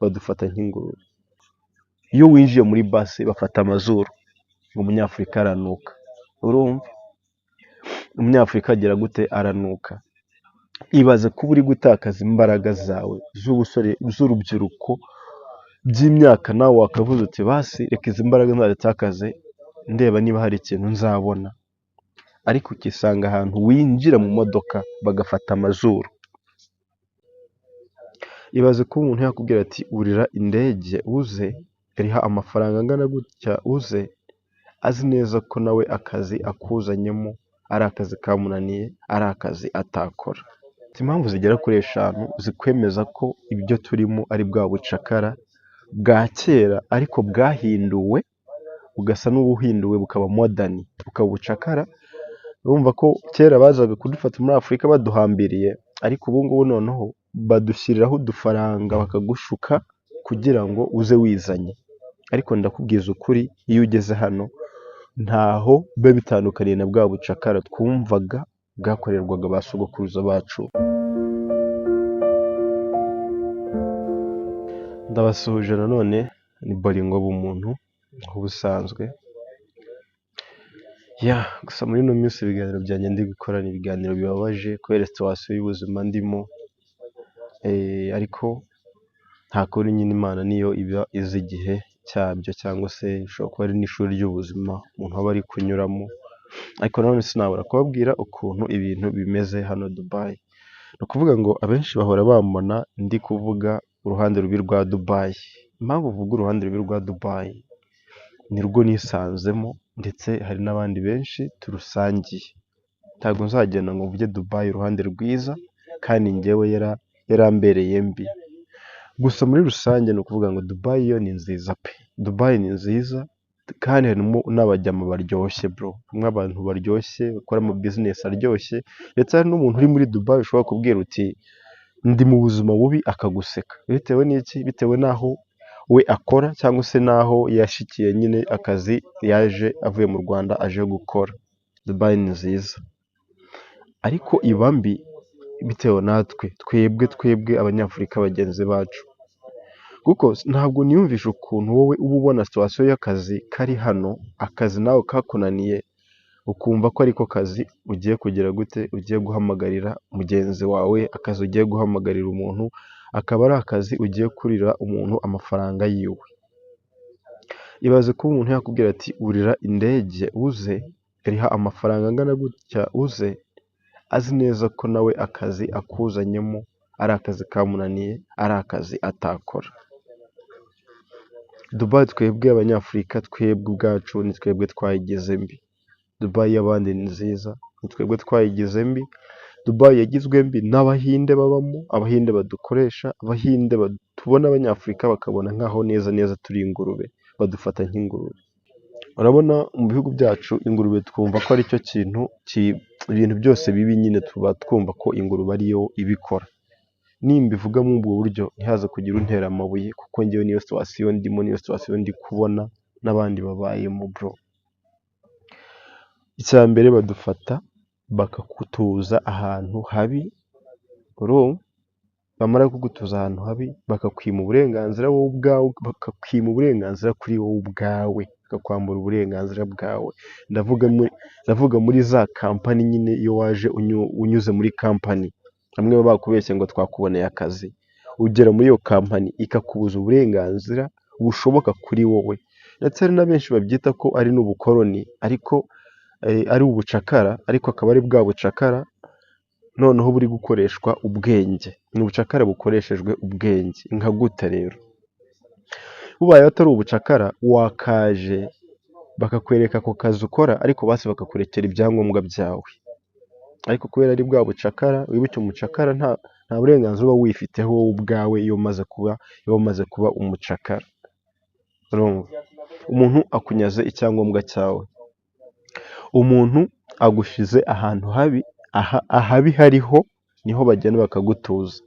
badufata nk'ingurube. Iyo winjiye muri basi bafata amazuru ngo umunyafurika aranuka. Urumva umunyafurika agira gute? Aranuka. Ibaze kuba uri gutakaza imbaraga zawe z'ubusore z'urubyiruko by'imyaka, nawe wakavuze uti basi reka izi mbaraga nzazitakaze ndeba niba hari ikintu nzabona, ariko ukisanga ahantu winjira mu modoka bagafata amazuru. Ibaze kuba umuntu yakubwira ati urira indege uze, riha amafaranga angana gutya uze, azi neza ko nawe akazi akuzanyemo ari akazi kamunaniye, ari akazi atakora. Impamvu zigera kuri 5 zikwemeza ko ibyo turimo ari bwa bucakara bwa kera ariko bwahinduwe, bugasa n'ubuhinduwe bukaba modern, bukaba ubucakara. Urumva ko kera bazaga kudufata muri Afurika baduhambiriye, ariko ubu ngubu noneho badushyiriraho udufaranga bakagushuka kugira ngo uze wizanye. Ariko ndakubwiza ukuri, iyo ugeze hano ntaho biba bitandukaniye na bwa bucakara twumvaga bwakorerwaga ba sogokuruza bacu. Ndabasuhuje nanone, ni Bolingo bumuntu nk'ubusanzwe. Gusa muri ino minsi ibiganiro byanjye ndi gukora ni ibiganiro bibabaje kubera situwasiyo y'ubuzima ndimo, ariko nta kundi nyine Imana niyo iba izi igihe cyabyo, cyangwa se ishobora kuba ari n'ishuri ry'ubuzima umuntu aba ari kunyuramo. Ariko nanone sinabura kubabwira ukuntu ibintu bimeze hano Dubai. Ni ukuvuga ngo abenshi bahora bambona ndi kuvuga uruhande rubi rwa Dubai. Impamvu uvuga uruhande rubi rwa Dubai ni rwo nisanzemo, ndetse hari n'abandi benshi turusangiye. Ntabwo nzagenda ngo mvuge Dubai uruhande rwiza kandi njyewe yarambereye mbi. Gusa muri rusange ni ukuvuga ngo Dubai yo ni nziza pe. Dubai ni nziza kandi harimo n'abajyama baryoshye bro, harimo abantu baryoshye bakora ama business aryoshye, ndetse hari n'umuntu uri muri Dubai ushobora kubwira uti ndi mu buzima bubi akaguseka. Bitewe n'iki? Bitewe n'aho we akora cyangwa se n'aho yashikiye nyine akazi yaje avuye mu Rwanda aje gukora. Dubai ni nziza ariko iba mbi bitewe natwe twebwe abanyafurika bagenzi bacu, kuko ntabwo niyumvisha ukuntu wowe uba ubona situwasiyo y'akazi kari hano, akazi nawe kakunaniye, ukumva ko ariko kazi ugiye kugira gute, ugiye guhamagarira mugenzi wawe, akazi ugiye guhamagarira umuntu, akaba ari akazi ugiye kurira umuntu amafaranga yiwe. Ibaze kuba umuntu yakubwira ati urira indege uze, riha amafaranga angana gutya uze, azi neza ko nawe akazi akuzanyemo ari akazi kamunaniye, ari akazi atakora. Dubai twebwe abanyafurika, twebwe ubwacu ni twebwe twayigize mbi. Dubai y'abandi ni nziza, ni twebwe twayigize mbi. Dubai yagizwe mbi n'abahinde babamo, abahinde badukoresha, abahinde tubona abanyafurika bakabona nkaho neza turi ingurube, badufata nk'ingurube. Urabona mu bihugu byacu ingurube twumva ko ari cyo kintu, ibintu byose bibi nyine tuba twumva ko ingurube ariyo ibikora. Nimbivuga muri ubwo buryo ntihaze kugira untera amabuye, kuko njyewe niyo situwasiyo ndimo, niyo situwasiyo ndi kubona n'abandi babayemo bro. Icya mbere badufata bakakutuza ahantu habi, bamara kugutuza ahantu habi bakakwima uburenganzira wowe ubwawe, bakakwima uburenganzira kuri wowe ubwawe, bakakwambura uburenganzira bwawe. Ndavuga muri za kampani nyine, iyo waje unyuze muri kampani, bamwe baba bakubeshye ngo twakuboneye akazi, ugera muri iyo kampani ikakubuza uburenganzira bushoboka kuri wowe. Ndetse hari na benshi babyita ko ari n'ubukoroni, ariko ari ubucakara, ariko akaba ari bwa bucakara noneho buri gukoreshwa ubwenge. Ni ubucakara bukoreshejwe ubwenge. Nka gute rero? Bubaye atari ubucakara, wakaje bakakwereka ako kazi ukora, ariko basi bakakurekera ibyangombwa byawe. Ariko kubera ari bwa bucakara, wibuke umucakara nta burenganzira uba wifiteho wowe ubwawe iyo umaze kuba umucakara. Umuntu akunyaze icyangombwa cyawe, umuntu agushize ahantu habi, ahabi hariho niho bagenda bakagutuza.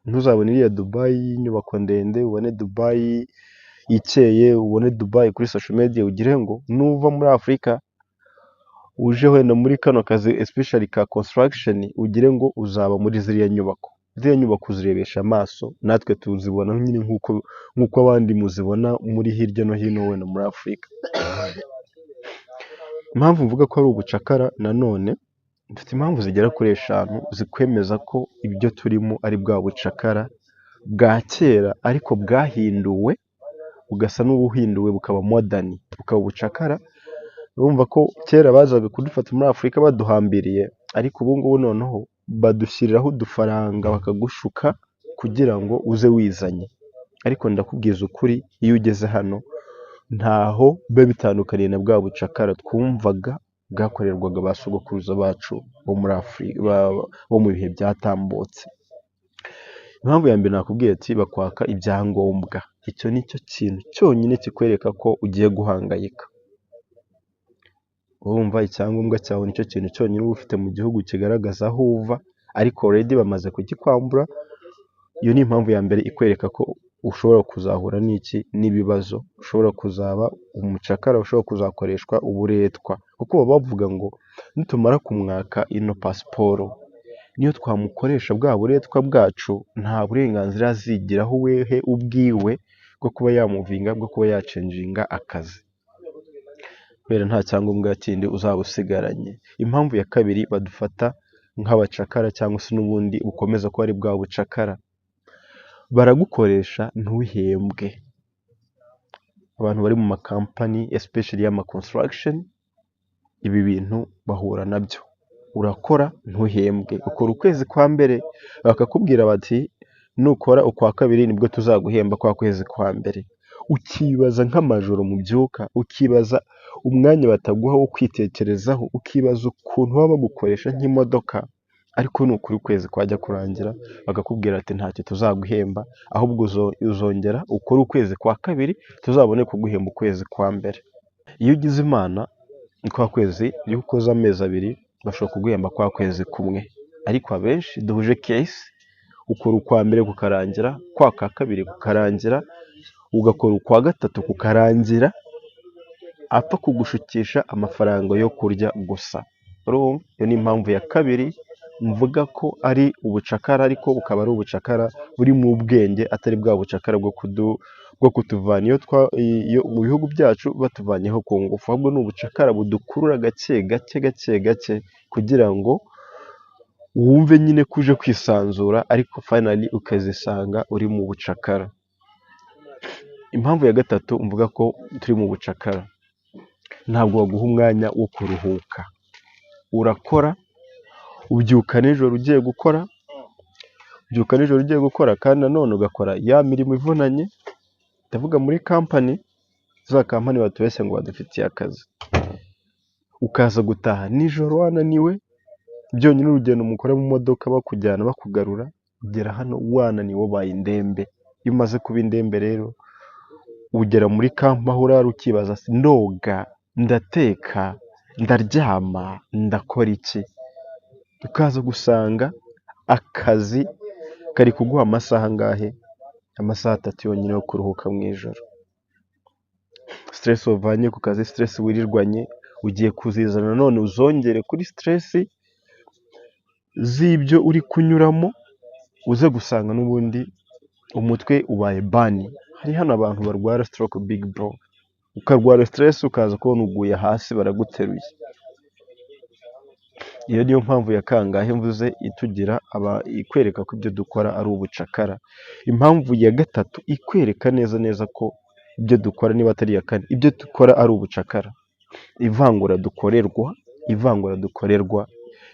Ntuzabone iriya Dubai y'inyubako ndende, ubone Dubai ikeye, ubone Dubai kuri social media ugire ngo nuva muri Afurika uje wenda muri kano kazi especially ka construction, ugire ngo uzaba muri ziriya nyubako. ziriya nyubako uzirebesha amaso, natwe tuzibona nyine nk'uko abandi muzibona muri hirya no hino wenda muri Afurika. Impamvu mvuga ko ari ubucakara nanone, mfite impamvu zigera kuri eshanu zikwemeza ko ibyo turimo ari bwa bucakara bwa kera ariko bwahinduwe, bugasa n'ubuhinduwe bukaba modani, bukaba ubucakara. Urumva ko kera bazaga kudufata muri Afurika baduhambiriye, ariko ubu ngubu noneho badushyiriraho udufaranga bakagushuka kugira ngo uze wizanye. Ariko ndakubwiza ukuri, iyo ugeze hano ntaho biba bitandukaniye na bwa bucakara twumvaga bwakorerwaga ba sogokuruza bacu bo muri Afurika bo mu bihe byatambutse. Impamvu ya mbere nakubwiye ati bakwaka ibyangombwa. Icyo ni cyo kintu cyonyine kikwereka ko ugiye guhangayika. Urumva icyangombwa cyawe nicyo kintu cyonyine uba ufite mu gihugu kigaragaza aho uva, ariko already bamaze kugikwambura. Iyo ni impamvu ya mbere ikwereka ko ushobora kuzahura n'ibibazo, ushobora kuzaba umucakara, ushobora kuzakoreshwa uburetwa, kuko baba bavuga ngo nitumara kumwaka ino pasiporo, niyo twamukoresha bwa buretwa bwacu, nta burenganzira azigiraho wehe ubwiwe bwo kuba yamuvinga, bwo kuba yacenjinga akazi, kubera nta cyangombwa kindi uzaba usigaranye. Impamvu ya kabiri badufata nk'abacakara cyangwa se n'ubundi bukomeza ko ari bwa bucakara, baragukoresha ntuhembwe. Abantu bari mu makampani especially y'ama construction, ibi bintu bahura nabyo. Urakora ntuhembwe, ukora ukwezi kwa mbere bakakubwira bati nukora ukwa kabiri nibwo tuzaguhemba kwa kwezi kwa mbere. Ukibaza nk'amajoro mubyuka, ukibaza umwanya bataguha wo kwitekerezaho, ukibaza ukuntu baba bagukoresha nk'imodoka, ariko ni ukuri ukwezi kwajya kurangira bakakubwira ati ntacyo tuzaguhemba, ahubwo uzongera ukore ukwezi kwa kabiri tuzabone kuguhemba ukwezi kwa mbere. Iyo ugize imana kwa kwezi, iyo ukoze amezi abiri bashobora kuguhemba kwa kwezi kumwe, ariko abenshi duhuje case, ukora ukwa mbere kukarangira, kwa kabiri kukarangira, ugakora ukwa gatatu kukarangira, apfa kugushukisha amafaranga yo kurya gusa. Iyo ni impamvu ya kabiri mvuga ko ari ubucakara, ariko bukaba ari ubucakara buri mu bwenge, atari bwa bucakara bwo kutuvana mu bihugu byacu batuvanyeho ku ngufu, ahubwo ni ubucakara budukurura gake gake kugira ngo wumve nyine ko uje kwisanzura, ariko finally ukazisanga uri mu bucakara. Impamvu ya gatatu mvuga ko turi mu bucakara, ntabwo baguha umwanya wo kuruhuka. Urakora, ubyuka nijoro ugiye gukora, kandi nanone ugakora ya mirimo ivunanye. Ndavuga muri kampani, za kampani batubeshya ngo badufitiye akazi, ukaza gutaha nijoro wananiwe. Byonyine urugendo mukora mu modoka bakujyana bakugarura, ugera hano wananiwe wabaye indembe. Iyo umaze kuba indembe rero, ugera muri kampa aho urara ukibaza ndoga, ndateka, ndaryama, ndakora iki? Ukaza gusanga akazi kari kuguha amasaha angahe? Amasaha 3 yonyine yo kuruhuka mu ijoro. Stress wavanye ku kazi, stress wirirwanye, ugiye kuzizana none uzongere kuri stress z'ibyo uri kunyuramo, uze gusanga n'ubundi umutwe ubaye bani. Hari hano abantu barwara stroke big bro, ukarwara stress ukaza kubona uguye hasi baraguteruye. Iyo niyo mpamvu ya kangahe mvuze itugira ikwereka ko ibyo dukora ari ubucakara. Impamvu ya gatatu ikwereka neza ko ibyo dukora, niba atari iya kane, ibyo dukora ari ubucakara, ivangura dukorerwa.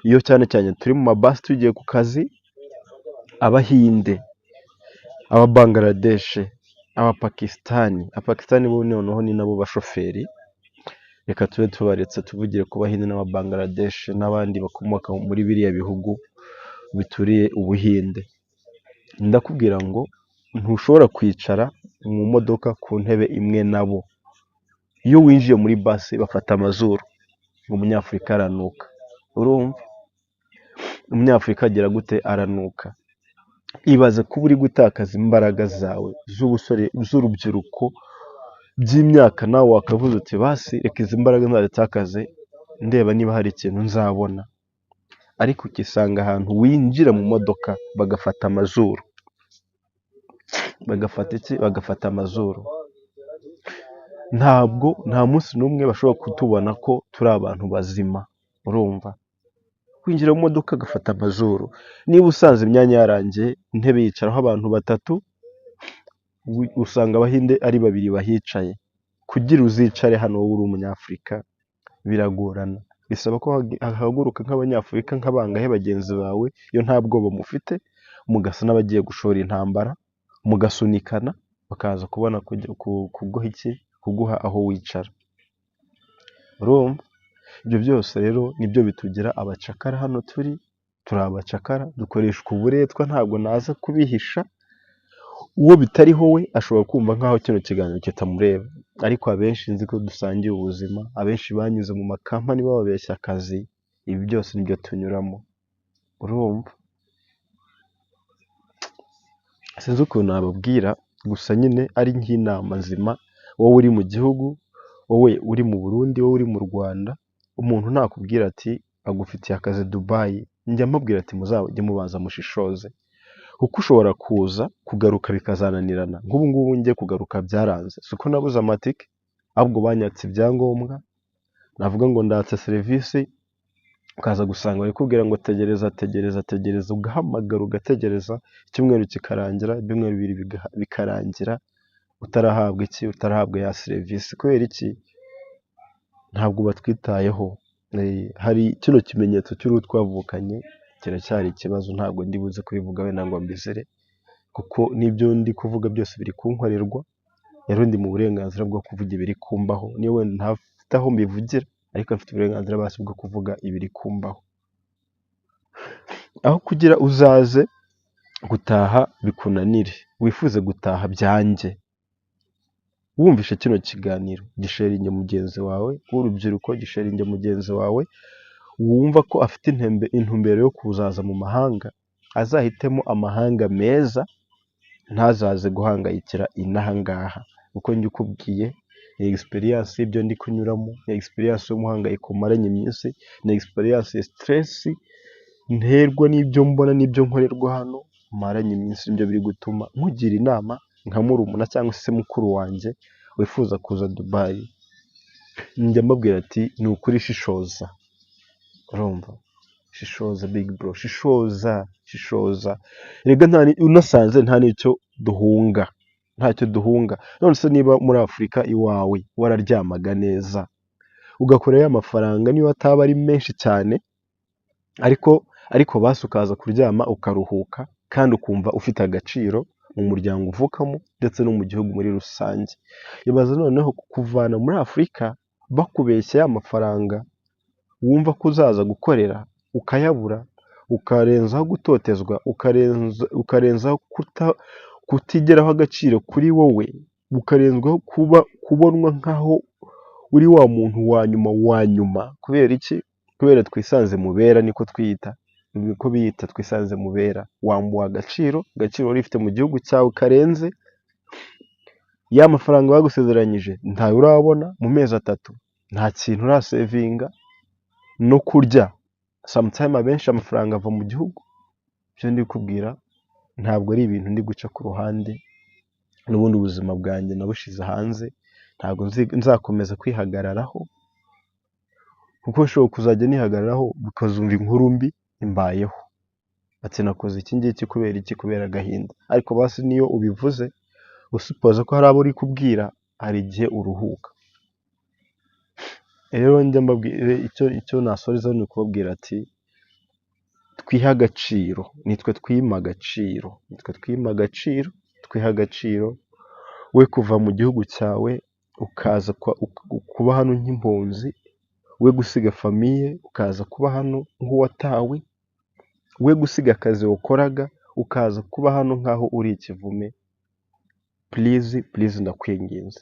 Iyo cyane turi mu mabasi tugiye ku kazi, Abahinde, Ababangladesh, Abapakistani bo noneho ni nabo bashoferi. Reka tube tubaretse tuvugire ku Bahinde n'Ababangladesh n'abandi bakomoka muri biriya bihugu bituriye Ubuhinde. Ndakubwira ngo ntushobora kwicara mu modoka ku ntebe imwe nabo. Iyo winjiye muri basi bafata amazuru ngo umunyafurika aranuka. Urumva? Umunyafurika agira gute? Aranuka. Ibaze kuba uri gutakaza imbaraga zawe z'ubusore, z'urubyiruko, by'imyaka, nawe wakavuze uti basi reka izi mbaraga nzazitakaze ndeba niba hari ikintu nzabona. ariko ukisanga ahantu winjira mu modoka bagafata amazuru, bagafata amazuru. Nta munsi n'umwe bashobora kutubona ko turi abantu bazima. Urumva, kwinjira mu modoka agafata amazuru. Niba usanze imyanya yarangiye, intebe yicaraho abantu batatu, usanga abahinde ari babiri bahicaye. Kugira uzicare hano wowe uri umunyafurika biragorana, bisaba ko hahaguruka nk'abanyafurika nk'abangahe bagenzi bawe, iyo nta bwoba mufite, mugasa n'abagiye gushora intambara, mugasunikana, bakaza kubona kuguha aho wicara. Urumva, ibyo byose rero nibyo bitugira abacakara. Hano turi abacakara, dukoreshwa uburetwa, ntabwo naza kubihisha. Uwo bitariho we ashobora kumva nk'aho kino kiganiro kitamureba, ariko abenshi nzi ko dusangiye ubuzima, abenshi banyuze mu makampani bababeshya akazi, ibi byose nibyo tunyuramo. Urumva, sinzi ukuntu nababwira, gusa nyine ari nk'inama nzima. Wowe uri mu gihugu, wowe uri mu Burundi, wowe uri mu Rwanda, umuntu nakubwira ati agufitiye akazi Dubai, njya mubwira ati muzajye mubanza mushishoze, kuko ushobora kuza kugaruka bikazananirana. Nk'ubu ngubu njye kugaruka byaranze, si uko nabuze amatike, ahubwo banyatse ibyangombwa. Navuga ngo ndatse serivisi, ukaza gusanga bari kubwira ngo tegereza, ugahamagara ugategereza, icyumweru kikarangira, ibyumweru bibiri bikarangira, utarahabwa ya serivisi. Kubera iki? Ntabwo batwitayeho. Hari kino kimenyetso cy'uruhu twavukanye kiracyari ikibazo, ntabwo ndi buze kubivuga wenda ngo mbizere, kuko n'ibyo ndi kuvuga byose biri kunkorerwa. Rero ndi mu burenganzira bwo kuvuga ibiri kumbaho, niyo wenda ntafite aho mbivugira, ariko afite uburenganzira basi bwo kuvuga ibiri kumbaho. Aho kugira uzaze gutaha bikunanire, wifuze gutaha byanjye, wumvishe kino kiganiro, gisharinge mugenzi wawe w'urubyiruko, gisharinge mugenzi wawe wumva ko afite intumbero yo kuzaza mu mahanga, azahitemo amahanga meza, ntazaze guhangayikira inaha ngaha. Uko njye ukubwiye, ni experience y'ibyo ndi kunyuramo, ni experience y'umuhangayiko maranye iminsi, ni experience ya stress nterwa n'ibyo mbona n'ibyo nkorerwa hano maranye iminsi. Nibyo biri gutuma mugira inama nka murumuna cyangwa se mukuru wanjye wifuza kuza Dubai. Njya mbabwira ati ni ukuri shishoza. Urumva, shishoza big bro, shishoza. Erega unasanze nta n'icyo duhunga, ntacyo duhunga. None se niba muri Afurika iwawe wararyamaga neza, ugakorera amafaranga niyo ataba ari menshi cyane, ariko basi ukaza kuryama ukaruhuka, kandi ukumva ufite agaciro mu muryango uvukamo ndetse no mu gihugu muri rusange. Ibaza noneho kukuvana muri Afurika bakubeshya amafaranga wumva ko uzaza gukorera, ukayabura, ukarenzaho gutotezwa, ukarenzaho kutigeraho agaciro kuri wowe, ukarenzwaho kubonwa nk'aho uri wa muntu wa nyuma. Kubera iki? Kubera twisanze mubera, niko biyita, twisanze mubera. Wambuwe agaciro wari ufite mu gihugu cyawe karenze, ya mafaranga bagusezeranyije ntayo urabona mu mezi 3, nta kintu urasevinga no kurya. Sometime abenshi amafaranga ava mu gihugu. Ibyo ndi kubwira ntabwo ari ibintu ndi guca ku ruhande, n'ubundi ubuzima bwanjye nabushize hanze, ntabwo nzakomeza kwihagararaho, kuko nshobora kuzajya nihagararaho bikazumva inkuru mbi imbayeho, ati nakoze iki ngiki kubera iki, kubera agahinda. Ariko basi niyo ubivuze usupoza ko hari abo uri kubwira, hari igihe uruhuka. Rero njya mbabwira, icyo nasoreza ni ukubabwira ati twiha agaciro, nitwe twima agaciro, twiha agaciro. We kuva mu gihugu cyawe ukaza kuba hano nk'impunzi, we gusiga famiye ukaza kuba hano nk'uwatawe, we gusiga akazi wakoraga ukaza kuba hano nk'aho uri ikivume. Please ndakwinginze.